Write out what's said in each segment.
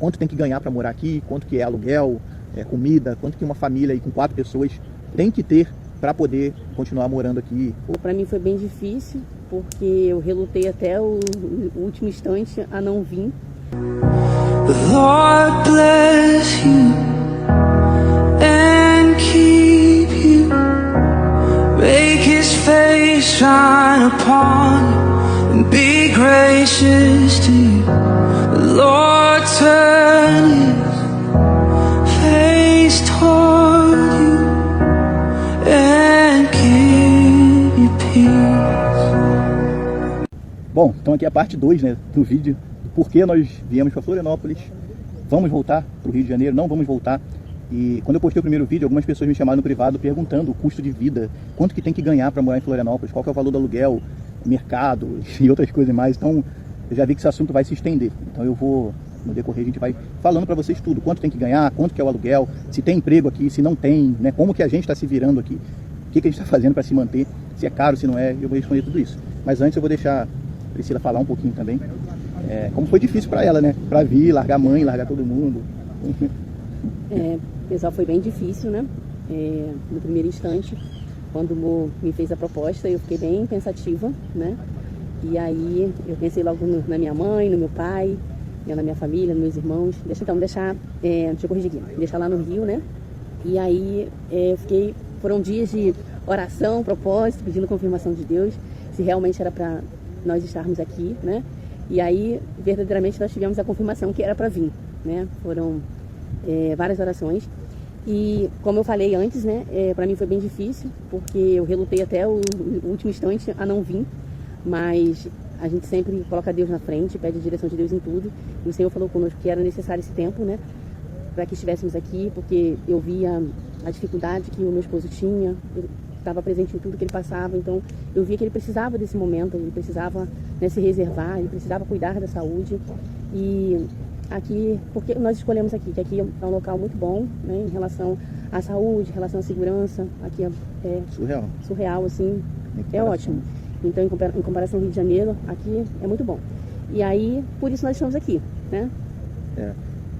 quanto tem que ganhar para morar aqui, quanto que é aluguel, comida, quanto que uma família aí com 4 pessoas tem que ter para poder continuar morando aqui. Para mim foi bem difícil, porque eu relutei até o último instante a não vir. Lord bless you and keep you, make his face shine upon you and be gracious to you. Lord turn his face toward you and give you peace. Bom, então aqui é a parte 2, né, do vídeo. Por que nós viemos para Florianópolis, vamos voltar para o Rio de Janeiro, não vamos voltar. E quando eu postei o primeiro vídeo, algumas pessoas me chamaram no privado perguntando o custo de vida, quanto que tem que ganhar para morar em Florianópolis, qual que é o valor do aluguel, mercado e outras coisas mais. Então eu já vi que esse assunto vai se estender, então eu vou, no decorrer a gente vai falando para vocês tudo, quanto tem que ganhar, quanto que é o aluguel, se tem emprego aqui, se não tem, né, como que a gente está se virando aqui, o que a gente está fazendo para se manter, se é caro, se não é, eu vou responder tudo isso. Mas antes eu vou deixar a Priscila falar um pouquinho também. Como foi difícil para ela, né? Para vir, largar a mãe, largar todo mundo. Pessoal, foi bem difícil, né? No primeiro instante, quando o Mo me fez a proposta, eu fiquei bem pensativa, né? E aí eu pensei logo na minha mãe, no meu pai, na minha família, nos meus irmãos. Deixa eu corrigir aqui, deixar lá no Rio, né? E aí foram dias de oração, propósito, pedindo confirmação de Deus, se realmente era para nós estarmos aqui, né? E aí, verdadeiramente, nós tivemos a confirmação que era para vir, né? Foram várias orações. E, como eu falei antes, né? Para mim foi bem difícil, porque eu relutei até o último instante a não vir. Mas a gente sempre coloca Deus na frente, pede a direção de Deus em tudo. E o Senhor falou conosco que era necessário esse tempo, né? Para que estivéssemos aqui, porque eu via a dificuldade que o meu esposo tinha. Ele estava presente em tudo que ele passava, então eu via que ele precisava desse momento, ele precisava, né, se reservar, ele precisava cuidar da saúde. E aqui, porque nós escolhemos aqui, que aqui é um local muito bom, né, em relação à saúde, em relação à segurança. Aqui é surreal, assim, é ótimo. Então, em comparação ao Rio de Janeiro, aqui é muito bom. E aí, por isso nós estamos aqui, né?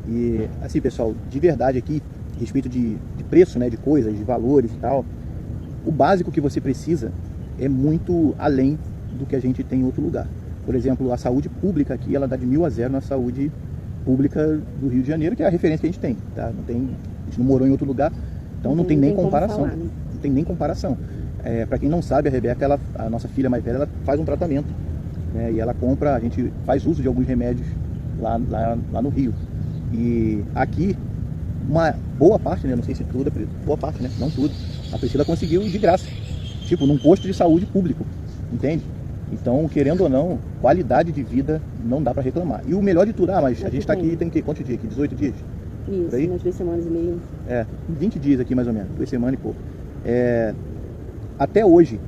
E assim, pessoal, de verdade aqui, a respeito de preço, né, de coisas, de valores e tal, o básico que você precisa é muito além do que a gente tem em outro lugar. Por exemplo, a saúde pública aqui, ela dá de 1000 a 0 na saúde pública do Rio de Janeiro, que é a referência que a gente tem, tá? A gente não morou em outro lugar, então não tem nem comparação. Falar, né? Não tem nem comparação. Para quem não sabe, a Rebeca, a nossa filha mais velha, ela faz um tratamento, né? E ela compra, a gente faz uso de alguns remédios lá no Rio. E aqui, uma boa parte, né? Não sei se tudo, boa parte, né? Não tudo. A Priscila conseguiu de graça, tipo, num posto de saúde público, entende? Então, querendo ou não, qualidade de vida não dá para reclamar. E o melhor de tudo, mas a gente está aqui, tem que quantos dias aqui? 18 dias? Isso, umas 2 semanas e meia. 20 dias aqui mais ou menos, 2 semanas e pouco. Até hoje,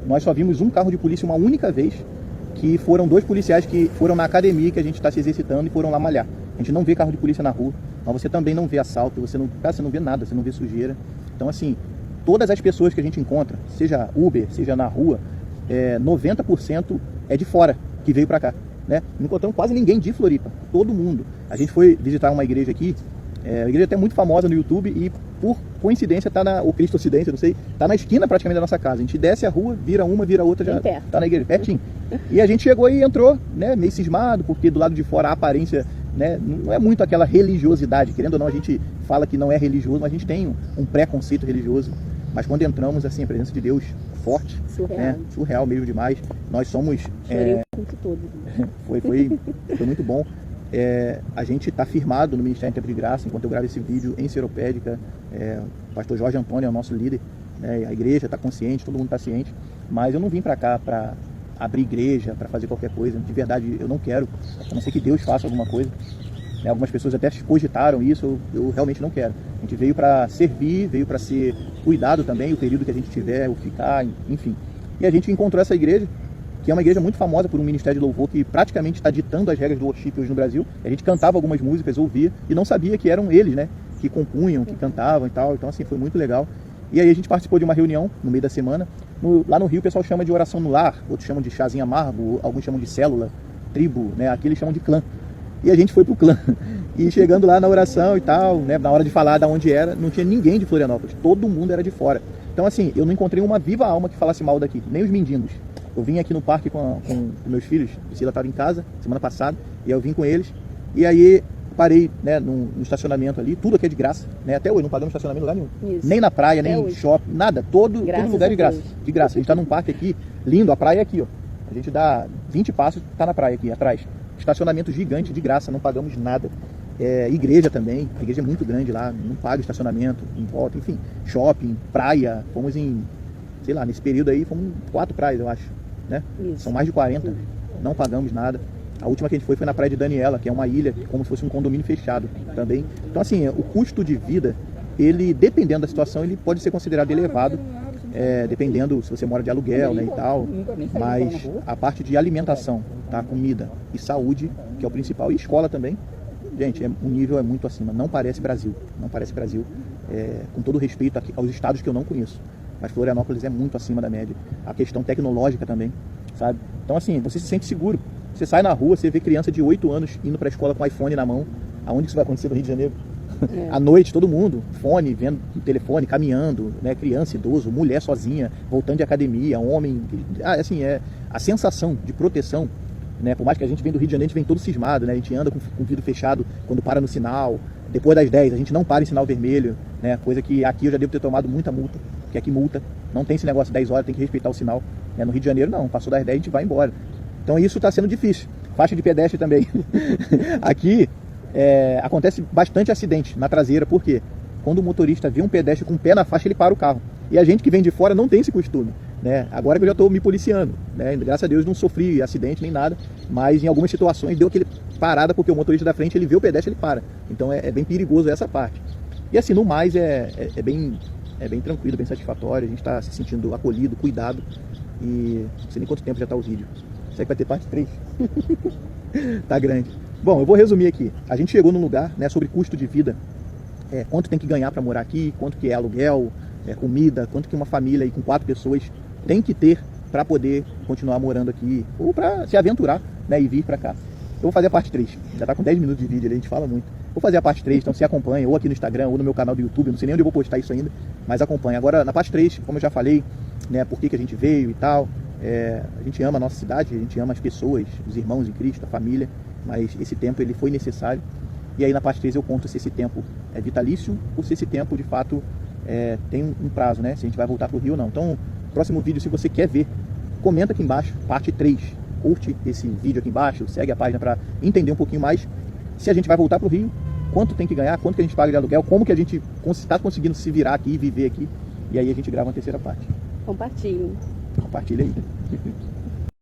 nós só vimos um carro de polícia uma única vez, que foram 2 policiais que foram na academia que a gente está se exercitando e foram lá malhar. A gente não vê carro de polícia na rua, mas você também não vê assalto, você não vê nada, você não vê sujeira. Então, assim, todas as pessoas que a gente encontra, seja Uber, seja na rua, 90% é de fora que veio para cá, né? Não encontramos quase ninguém de Floripa, todo mundo. A gente foi visitar uma igreja aqui, a igreja até muito famosa no YouTube e, por coincidência, o Cristo Ocidente, não sei, tá na esquina praticamente da nossa casa. A gente desce a rua, vira uma, vira outra, já tá na igreja, pertinho. E a gente chegou e entrou, né, meio cismado, porque do lado de fora a aparência, né, não é muito aquela religiosidade. Querendo ou não, a gente fala que não é religioso, mas a gente tem um preconceito religioso. Mas quando entramos, assim, a presença de Deus forte, surreal, né, surreal mesmo demais. Nós somos... Chorei o tempo todo. Foi muito bom. A gente está firmado no Ministério Tempo de Graça, enquanto eu gravo esse vídeo em Seropédica. O pastor Jorge Antônio é o nosso líder, né, a igreja está consciente, todo mundo está ciente, mas eu não vim para cá para abrir igreja, para fazer qualquer coisa. De verdade, eu não quero, a não ser que Deus faça alguma coisa. Algumas pessoas até cogitaram isso, eu realmente não quero. A gente veio para servir, veio para ser cuidado também, o período que a gente tiver, o ficar, enfim. E a gente encontrou essa igreja, que é uma igreja muito famosa por um ministério de louvor que praticamente está ditando as regras do worship hoje no Brasil. A gente cantava algumas músicas, ouvia, e não sabia que eram eles, né, que compunham, que cantavam e tal. Então, assim, foi muito legal. E aí a gente participou de uma reunião no meio da semana. Lá no Rio o pessoal chama de oração no lar, outros chamam de chazinho amargo, alguns chamam de célula, tribo, né? Aqui eles chamam de clã. E a gente foi pro clã. E chegando lá na oração e tal, né, na hora de falar de onde era, não tinha ninguém de Florianópolis, todo mundo era de fora. Então assim, eu não encontrei uma viva alma que falasse mal daqui, nem os mendigos. Eu vim aqui no parque com meus filhos, a Priscila estava em casa semana passada, e eu vim com eles, e aí parei, né, no estacionamento ali, tudo aqui é de graça, né, até hoje não pagamos estacionamento em lugar nenhum. Isso. Nem na praia, Até nem hoje. shopping, nada, todo lugar de graça, de graça. A gente está num parque aqui, lindo, a praia é aqui, ó. A gente dá 20 passos, tá na praia aqui atrás. Estacionamento gigante de graça, não pagamos nada. Igreja também, a igreja é muito grande lá, não paga estacionamento em volta, enfim, shopping, praia, fomos em, sei lá, nesse período aí, fomos em 4 praias, eu acho, né? Isso. São mais de 40, não pagamos nada. A última que a gente foi na praia de Daniela, que é uma ilha, como se fosse um condomínio fechado também. Então assim, o custo de vida, ele, dependendo da situação, ele pode ser considerado elevado, dependendo se você mora de aluguel, né, e tal, mas a parte de alimentação, tá, comida e saúde, que é o principal, e escola também, gente, o nível é muito acima, não parece Brasil, com todo respeito aqui aos estados que eu não conheço, mas Florianópolis é muito acima da média, a questão tecnológica também, sabe? Então assim, você se sente seguro, você sai na rua, você vê criança de 8 anos indo para a escola com iPhone na mão, aonde isso vai acontecer no Rio de Janeiro? À noite, todo mundo, fone, vendo telefone, caminhando, né? Criança, idoso, mulher sozinha, voltando de academia, homem, assim, a sensação de proteção, né? Por mais que a gente venha do Rio de Janeiro, a gente vem todo cismado, né? A gente anda com o vidro fechado quando para no sinal, depois das 10 a gente não para em sinal vermelho, né? Coisa que aqui eu já devo ter tomado muita multa, porque aqui multa, não tem esse negócio de 10 horas, tem que respeitar o sinal, né? No Rio de Janeiro não, passou das 10 a gente vai embora. Então isso está sendo difícil. Faixa de pedestre também. Aqui acontece bastante acidente na traseira, por quê? Quando o motorista vê um pedestre com o pé na faixa, ele para o carro. E a gente que vem de fora não tem esse costume, né? Agora que eu já estou me policiando, né? Graças a Deus não sofri acidente nem nada, mas em algumas situações deu aquele parada porque o motorista da frente, ele vê o pedestre, ele para. Então é bem perigoso essa parte. E assim, no mais é bem tranquilo, bem satisfatório, a gente está se sentindo acolhido, cuidado, e não sei nem quanto tempo já está o vídeo. Isso aí vai ter parte 3. Tá grande. Bom, eu vou resumir aqui. A gente chegou num lugar, né, sobre custo de vida, quanto tem que ganhar para morar aqui, quanto que é aluguel, comida, quanto que uma família aí com 4 pessoas tem que ter para poder continuar morando aqui, ou para se aventurar, né, e vir para cá. Eu vou fazer a parte 3, já tá com 10 minutos de vídeo ali, a gente fala muito. Vou fazer a parte 3, então se acompanha, ou aqui no Instagram, ou no meu canal do YouTube, não sei nem onde eu vou postar isso ainda, mas acompanha. Agora, na parte 3, como eu já falei, né, por que a gente veio e tal, a gente ama a nossa cidade, a gente ama as pessoas, os irmãos em Cristo, a família, mas esse tempo ele foi necessário. E aí na parte 3 eu conto se esse tempo é vitalício ou se esse tempo de fato tem um prazo, né? Se a gente vai voltar para o Rio ou não. Então, próximo vídeo, se você quer ver, comenta aqui embaixo, parte 3. Curte esse vídeo aqui embaixo, segue a página para entender um pouquinho mais se a gente vai voltar para o Rio, quanto tem que ganhar, quanto que a gente paga de aluguel, como que a gente está conseguindo se virar aqui e viver aqui. E aí a gente grava uma terceira parte. Compartilhe. Compartilha aí.